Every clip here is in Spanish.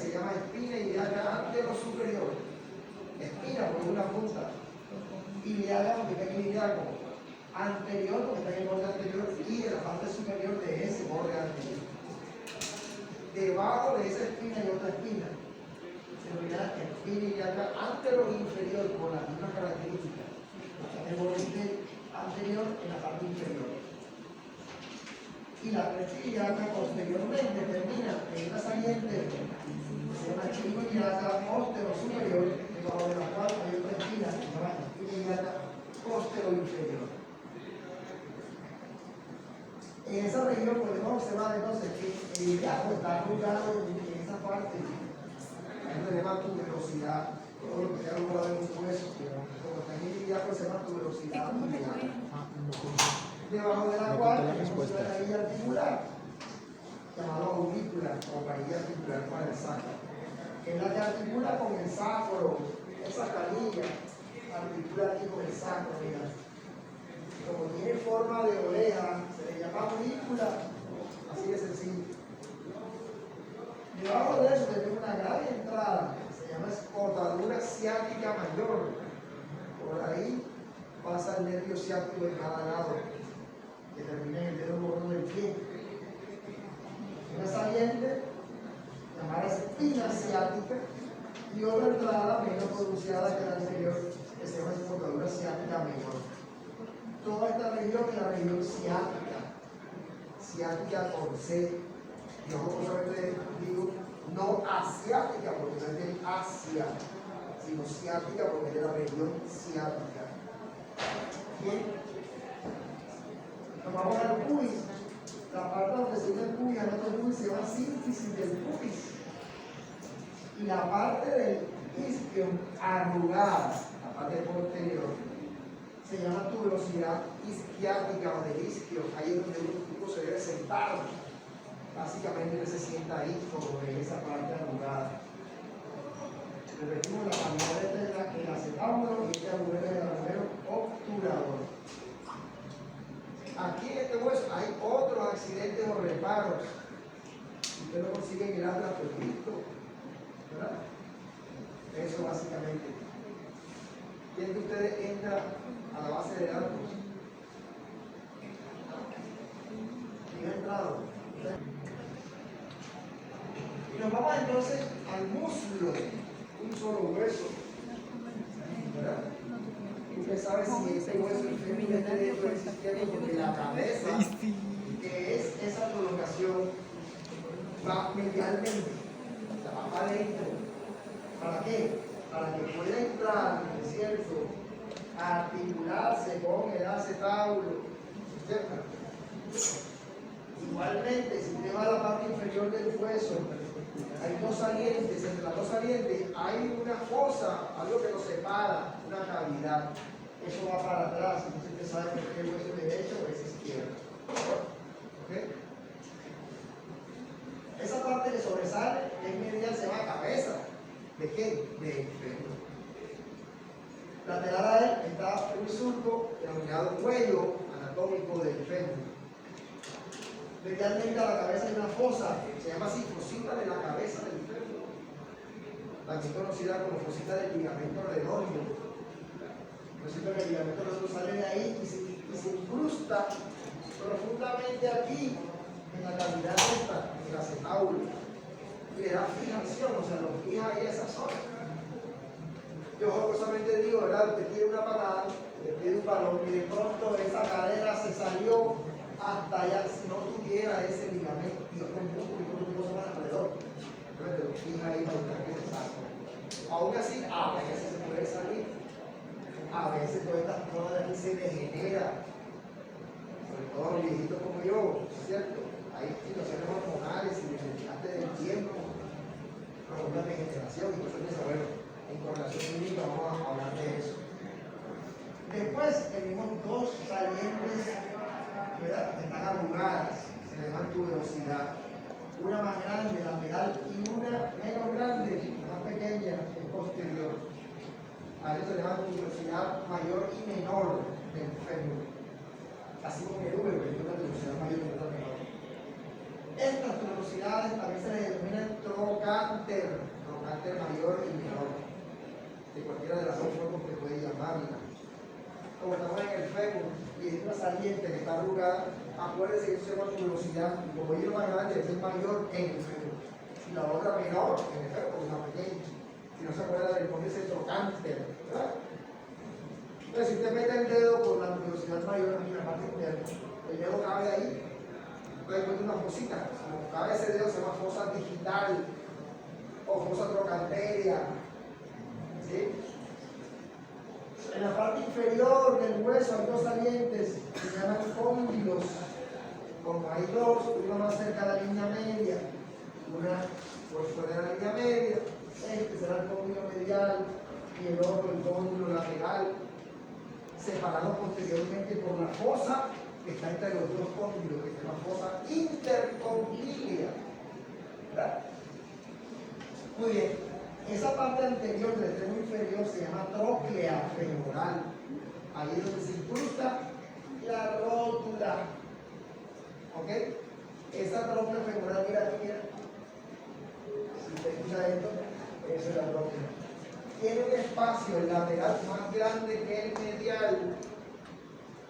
se llama espina ilíaca anterosuperior. Espina por una punta. Ilíaca porque está en el ilíaco. Anterior porque está en el borde anterior y en la parte superior de ese borde anterior. Debajo de esa espina hay otra espina. Se denomina espina ilíaca anteroinferior con la misma característica. El borde anterior en la parte inferior. Y la cresta ilíaca posteriormente termina en una saliente que se llama espina ilíaca posterior, debajo de la cual hay otra espina que se llama espina ilíaca posterior. En esa región podemos observar entonces que el ilíaco está arrugado en esa parte. Ahí se llama tuberosidad. Todo lo que se ha arrugado en un hueso, como está en el ilíaco se llama tuberosidad ilíaca. Debajo de la cual tenemos una canilla articular llamada aurícula o canilla articular para el sacro, que es la que articula con el sacro. Esa canilla articula aquí con el sacro, mira. Como tiene forma de oreja, se le llama aurícula, así de sencillo. Debajo de eso tenemos una gran entrada, que se llama escotadura ciática mayor. Por ahí pasa el nervio ciático de cada lado, que termina en el dedo gordo del pie. Una saliente llamada espina ciática y otra entrada menos pronunciada que la anterior, que se llama escotadura ciática menor. Toda esta región es la región ciática, ciática con C. Yo solamente digo no asiática porque no es de Asia, sino ciática porque es de la región ciática. Bien, nos vamos al pubis. La parte donde se ve el pubis, al otro pubis se llama sínfisis del pubis. Y la parte del isquio arrugada, la parte posterior, se llama tuberosidad isquiática o del isquio. Ahí es donde un tipo se debe sentar. Básicamente se sienta ahí sobre esa parte arrugada. Repetimos la cavidad del acetábulo y este agujero es el agujero obturador. Aquí en este hueso hay otros accidentes o reparos. Usted lo consigue en el atlas perfecto, ¿verdad? Eso básicamente. ¿Quién de ustedes entra a la base del árbol? ¿Quién ha entrado? Y nos vamos entonces al muslo, un solo hueso, ¿verdad? Usted sabe si ese hueso efectivamente debe existir porque la cabeza, que es esa colocación, va medialmente, o sea, va para adentro. ¿Para qué? Para que pueda entrar, ¿es cierto?, a articularse con el acetábulo, ¿cierto? Igualmente, si usted va a la parte inferior del hueso, hay dos salientes, entre las dos salientes hay una fosa, algo que los separa, una cavidad. Eso va para atrás, entonces usted sabe por qué el hueso es derecho o es izquierdo. ¿Okay? Esa parte que sobresale es medial, se llama cabeza. ¿De qué? De fémur. Lateral a él está un surco denominado cuello anatómico del fémur. Medialmente a la cabeza hay una fosa, se llama así, fosita de la cabeza del fémur, también conocida como fosita del ligamento redondo. Resulta que el ligamento redondo sale de ahí y se incrusta profundamente aquí, en la cavidad esta, en el acetábulo, y le da fijación, o sea, lo fija ahí esa zona. Yo jocosamente digo, ¿verdad? Usted tiene una patada, usted tiene un balón y de pronto esa cadera se salió hasta allá, si no tuviera ese ligamento y otro músculo y otro cosa más alrededor. Entonces lo fija ahí para buscar que se salga. Aún así, a veces se puede salir. A veces toda esta zona de aquí se degenera, sobre todo los viejitos como yo, ¿cierto? Hay situaciones hormonales y antes del tiempo, una degeneración, y entonces, bueno, en correlación clínica vamos a hablar de eso. Después tenemos dos salientes, ¿verdad?, que están arrugadas, se le llama tuberosidad. Una más grande, lateral, y una menos grande, más pequeña, que es posterior. A eso se le llama tuberosidad mayor y menor del fémur. Así como el útero, que es una tuberosidad mayor y otra menor. Estas tuberosidades también se les denominan trocantes. trocánter mayor y menor, de cualquiera de las dos formas que puede llamarla. Como estamos en el fémur y es una saliente que está arrugada, acuérdense que eso se llama tuberosidad, y como ella es más grande, es mayor en el fémur, y la otra menor en el fémur, porque es más pequeña. Si no se acuerda del nombre, ese trocánter, ¿verdad? Entonces, si usted mete el dedo por la tuberosidad mayor en la parte interna, el dedo cabe ahí, entonces encuentra una fosita. Como cabe ese dedo, se llama fosa digital o fosa trochanteria. ¿Sí? En la parte inferior del hueso hay dos salientes que se llaman cóndilos. Como hay dos, una más cerca de la línea media, una por fuera de la línea media, este será el cóndilo medial y el otro el cóndilo lateral, separados posteriormente por la fosa que está entre los dos cóndilos, que se llama fosa intercondílea. ¿Verdad? Muy bien, esa parte anterior del extremo inferior se llama tróclea femoral. Ahí es donde se incrusta la rótula. ¿Ok? Esa tróclea femoral, mira aquí, mira. Si te escucha esto, esa es la tróclea. Tiene un espacio, el lateral, más grande que el medial.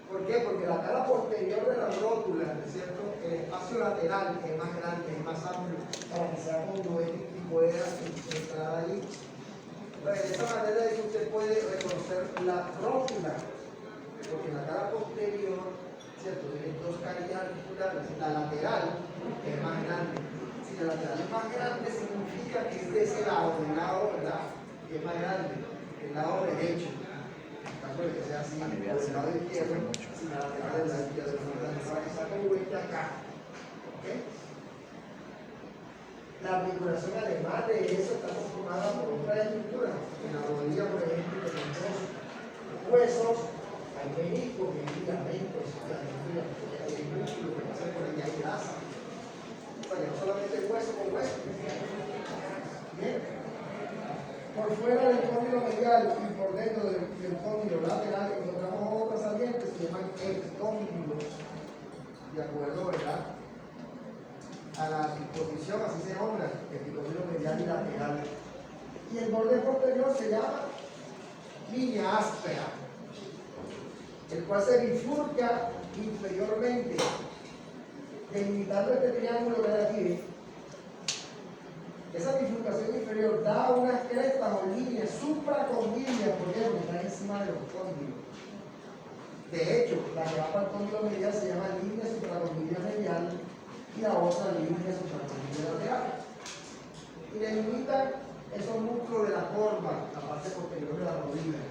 ¿Por qué? Porque la cara posterior de la rótula, ¿cierto? El espacio lateral es más grande, es más amplio, para que sea congruente y pueda entrar allí. Entonces, de esa manera es que usted puede reconocer la rótula, porque la cara posterior, ¿cierto? Tiene dos carillas articulares, la lateral es más grande. Si la lateral es más grande, significa que es de ese lado, del lado, ¿verdad? Que es más grande, el lado derecho. De que sea así, del lado izquierdo, sin la lateral de la izquierda, para que sea congruente acá. ¿Okay? La articulación, además de eso, está conformada por otras estructuras. En la rodilla, por ejemplo, tenemos dos huesos, hay meniscos, hay ligamentos, hay músculos que pasan por ahí, hay grasa. O sea, que no solamente hueso con hueso. Bien. Por fuera del cóndilo medial y por dentro del cóndilo lateral encontramos otras salientes que se llaman epicóndilos, de acuerdo, ¿verdad? A la disposición, así se nombra, epicóndilo medial y lateral. Y el borde posterior se llama línea áspera, el cual se bifurca inferiormente, delimitando este triángulo que hay aquí. Esa bifurcación inferior da unas crestas o líneas supracondíneas, porque está encima de los cóndilos. De hecho, la que va para el cóndilo medial se llama línea supracondílea medial y la otra línea supracondílea lateral. Y delimitan esos músculos de la corva, la parte posterior de la rodilla.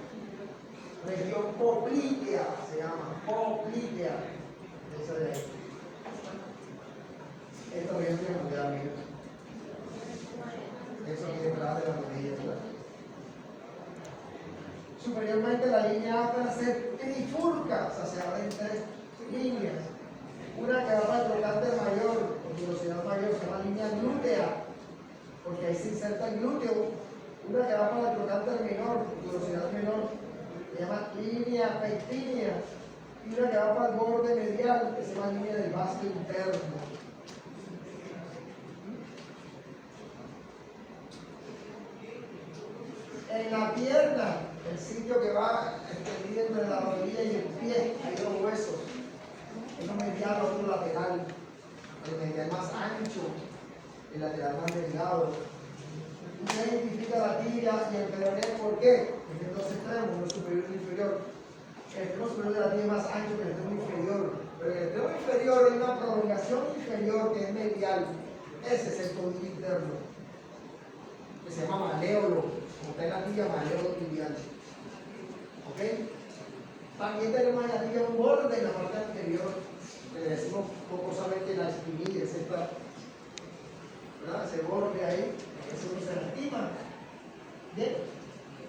Región poplítea se llama, poplítea. Esa de ahí. Esta región tiene que cuidar, mira. Eso aquí detrás de la rodilla, ¿verdad? Superiormente la línea áspera se trifurca, o sea, se abre en tres líneas. Una que va para el trocánter mayor, con velocidad mayor, se llama línea glútea, porque ahí se inserta el glúteo. Una que va para el trocánter menor, con velocidad menor, se llama línea pectínea. Y una que va para el borde medial, que se llama línea del vasto interno. En la pierna, el sitio que va extendido entre la rodilla y el pie, hay dos huesos. Uno medial, otro lateral. El medial más ancho, el lateral más delgado. Usted identifica la tibia y el peroné, ¿por qué? Tiene dos extremos, uno superior y inferior. El extremo superior de la tibia es más ancho que el extremo inferior. Pero en el extremo inferior hay una prolongación inferior que es medial. Ese es el condilo interno, que se llama maléolo. Como está en la tibia, maléolo tibial. ¿Ok? También tenemos en la tibia un borde en la parte anterior, que le decimos pomposamente la espinilla, es esta, ¿verdad? Ese borde ahí, eso no se lastima. Bien.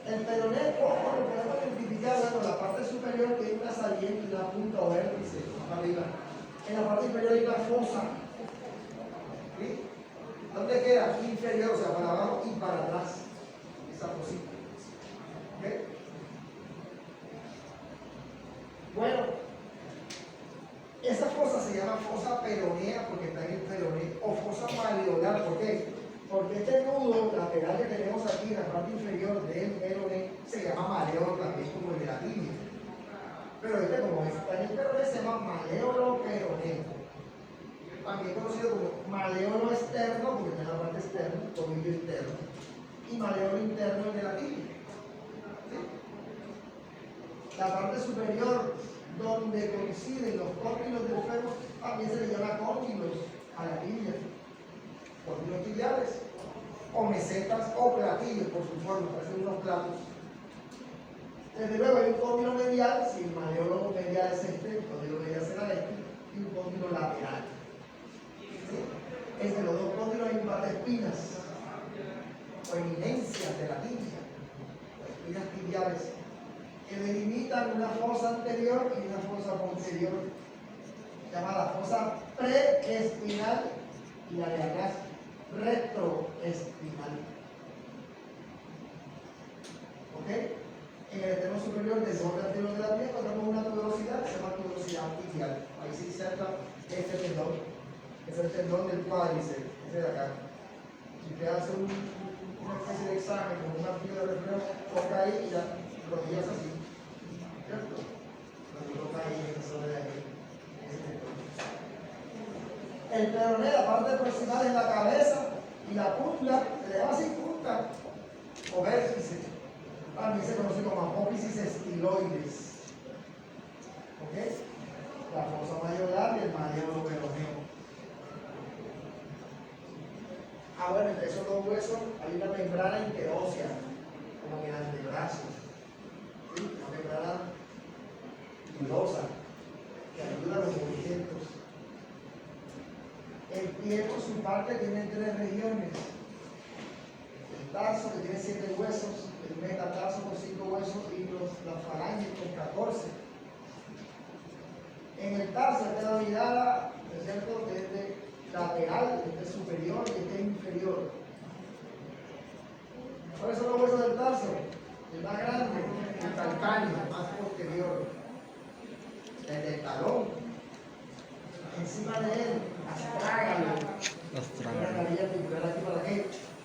El peroné, ¿cómo lo podemos identificar? Bueno, la parte superior tiene una saliente y una punta o vértice, más arriba. En la parte inferior hay una fosa. ¿Sí? ¿Dónde queda? Inferior, o sea, para abajo y para atrás. Esa fosita. ¿Okay? Bueno, esa fosa se llama fosa peronea porque está en el peroné, o fosa maleolar, ¿por qué? Porque este nudo lateral que tenemos aquí en la parte inferior del peroné se llama maleolo también como el de la tibia. Pero este como está en el peroné se llama maleolo peroné. También conocido como maleolo externo, porque está en la parte externa, tobillo interno, y maleolo interno el de la tibia. ¿Sí? La parte superior, donde coinciden los cóndilos del fémur, también se le llama cóndilos a la tibia. Cóndilos tibiales, o mesetas, o platillos por su forma, parecen unos platos. Desde luego hay un cóndilo medial, si el maleolo medial es este, el cóndilo medial será este, y un cóndilo lateral. ¿Sí? Entre los dos cóndilos hay un par de espinas, o eminencias de la tibia, o espinas tibiales, que delimitan una fosa anterior y una fosa posterior, llamada fosa preespinal, y la de atrás retroespinal. ¿Ok? En el extremo superior del borde anterior de la pierna encontramos una tuberosidad que se llama tuberosidad tibial. Ahí se inserta este tendón, es el tendón del cuádriceps, ese de acá. Si usted hace una especie de examen con una fila de reflejo, toca ahí y las rodillas así, ¿cierto? Cuando toca ahí en esa zona de aquí, ese tendón. El peroné, la parte proximal es la cabeza y la punta, se le llama así punta o vértice. También se conoce como apófisis estiloides. ¿Ok? La fosa mayoral y el maleolo peroneo. Bueno, entre esos dos huesos hay una membrana interósea, como en el antebrazo. ¿Sí? Una membrana pilosa que ayuda a los movimientos. El pie, por su parte, tiene 3 regiones. El tarso, que tiene 7 huesos, el metatarso con 5 huesos y las falanges con 14. En el tarso está la mirada, ¿cierto?, desde lateral, este superior y este inferior. ¿Cuáles son los huesos del tarso? El más grande, el calcáneo, el más posterior. El del talón. Encima de él, astrágalo. Una canilla articular aquí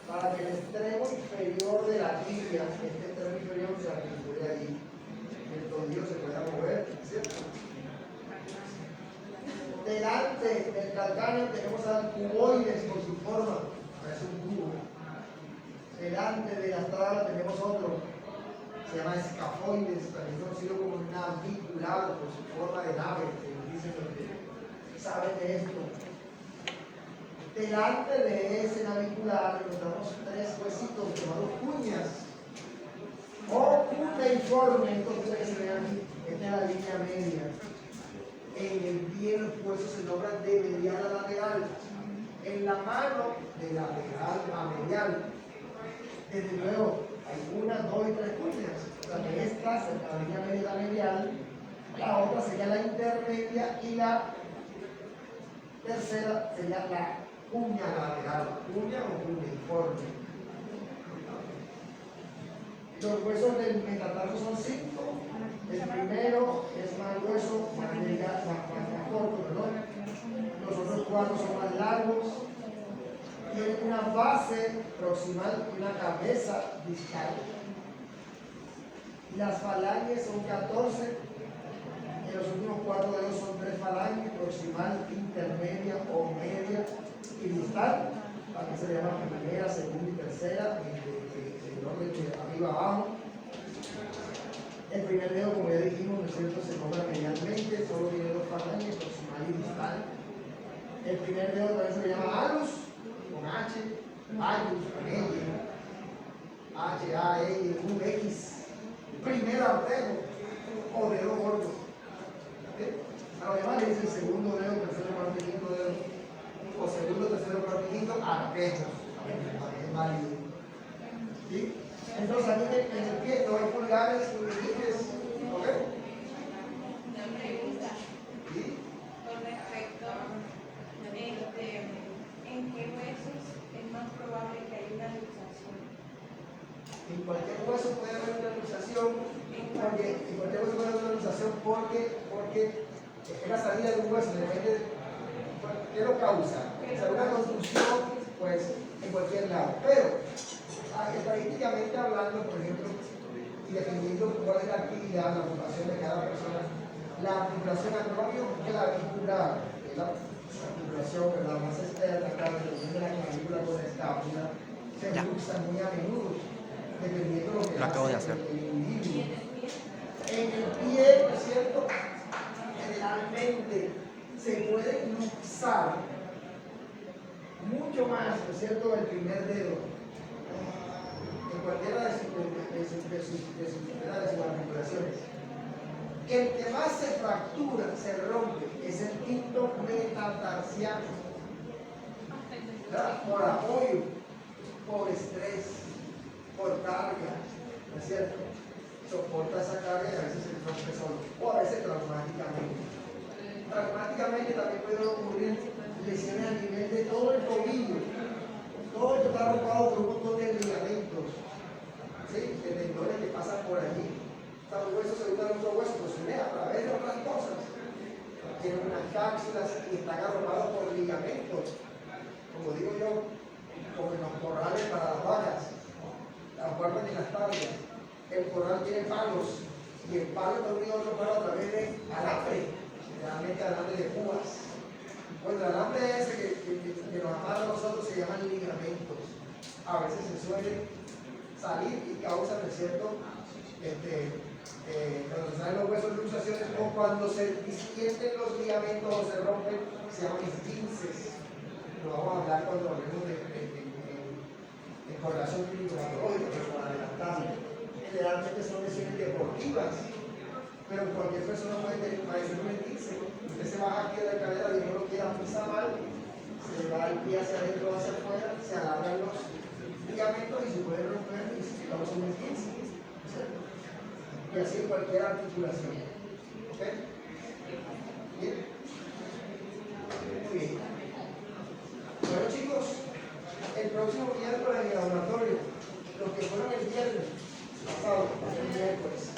para que el extremo inferior de la tibia, este extremo inferior se articule allí. El tobillo se pueda mover, ¿cierto? Delante del calcáneo tenemos al cuboides por su forma, parece un cubo. Delante de la astrágalo tenemos otro, se llama escafoides, también conocido como navicular por su forma de nave, que nos dicen los que saben de esto. Delante de ese navicular encontramos 3 huesitos llamados cuñas o cuneiforme, entonces que se vean aquí, esta es la línea media. En el pie los huesos se nombran de medial a lateral, en la mano de lateral a medial. Desde luego hay 1, 2 y 3 cuñas, o sea que esta sería la línea media a medial, la otra sería la intermedia y la tercera sería la cuña lateral, cuña o cuneiforme. Los huesos del metatarso son 5. El primero es más grueso, más corto, perdón. Los otros 4 son más largos. Tienen una base proximal y una cabeza distal. Las falanges son 14. En los últimos 4 dedos son 3 falanges, proximal, intermedia o media y distal. Aquí se le llama primera, segunda y tercera, en orden de arriba a abajo. El primer dedo, como ya dijimos, ¿no es cierto?, se nombra medialmente, solo tiene 2 falanges, proximal y distal. El primer dedo también se le llama alus, con H, alus, con L, H, A, L, U, X. Primer artejo o dedo gordo. A los demás le dicen segundo dedo, tercero, cuarto y quinto dedo, o segundo, tercero, cuarto y quinto, artejos. Es válido. ¿Sí? Entonces aquí en el pie no hay pulgares ni meñiques, ¿ok? Una pregunta. ¿Sí? Con respecto en qué huesos es más probable que haya una luxación. En cualquier hueso puede haber una luxación, porque en cualquier hueso puede haber una luxación porque es la salida de un hueso, depende de qué lo causa. O sea, una construcción, pues en cualquier lado. Pero, estadísticamente hablando, por ejemplo, y dependiendo cuál es la actividad, la ocupación de cada persona, la articulación acromio-clavicular, que es la articulación, ¿verdad?, más externa, claro, de la clavícula con la escápula, se usa muy a menudo, dependiendo de lo que hace el individuo. En el pie, ¿no es cierto?, generalmente se puede luxar mucho más, ¿no es cierto?, el primer dedo en cualquiera de sus articulaciones. El que más se fractura, se rompe, es el quinto metatarsiano, ¿verdad?, por apoyo, por estrés, por carga, ¿no es cierto? Soporta esa carga y a veces se rompe solo, o a veces traumáticamente. Traumáticamente también pueden ocurrir lesiones a nivel de todo el tobillo. Todo esto está arropado por un montón de ligamentos, ¿sí?, de tendones que pasan por allí. Los huesos se unen a otro hueso, pues se une a través de otras cosas. Tienen unas cápsulas y están arropados por ligamentos, como digo yo, como en los corrales para las vacas, las guardan en las tablas. El corral tiene palos y el palo está unido a otro palo a través de alambre, generalmente alambre de púas. Pues el alambre ese que nos amarra a nosotros se llaman ligamentos. A veces se suele salir y causa, ¿no es cierto?, cuando se salen los huesos de luxaciones o cuando se distienden los ligamentos o se rompen, se llaman esguinces. Lo vamos a hablar cuando hablemos de correlación clínico-patológica, pero para adelantarlo. Generalmente son lesiones deportivas, pero cualquier persona puede padecer un esguince. Usted se baja aquí de la escalera y no lo quiera pisar mal, se le va el pie hacia adentro o hacia afuera, se alargan los ligamentos y se puede romper y se causa un esguince. ¿Cierto? Y así en cualquier articulación. ¿Ok? Bien. Muy bien. Bueno, chicos, el próximo miércoles en el laboratorio, los que fueron el viernes pasado, el miércoles,